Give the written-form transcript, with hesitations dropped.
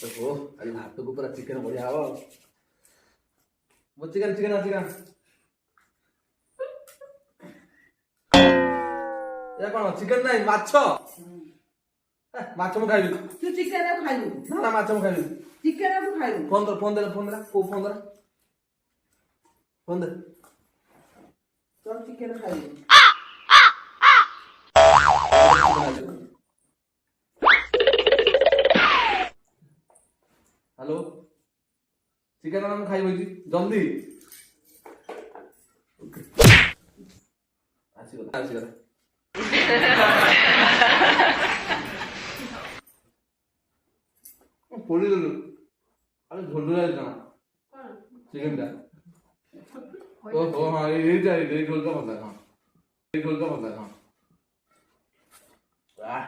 ଓହୋ ଆଜି ଭାତକୁ ପୁରା ଚିକେନ ବଢିଆ ହବ ମୋ ଚିକେନ ଚିକେନ ଚିକେନ ଏ କଣ ଚିକେନ ନାହିଁ ମାଛ ମାଛ ମୁଁ ଖାଇବି ତୁ ଚିକେନ ଖାଇବୁ ନା ନା ମାଛ ମୁଁ ଖାଇବି ଚିକେନ ଖାଇବୁ ଫୋନ ଦେ କୋଉ ଫୋନ ଦେ ତୁ ଚିକେନ ଖାଇବୁ हेलो चिकेन हम खाइबो जी जल्दी ओके आसी गला पोड़ी दे अरे झोल दे ना चिकन का ओ हां ये चाहिए झोल का मतलब हां ये झोल का मतलब हां वाह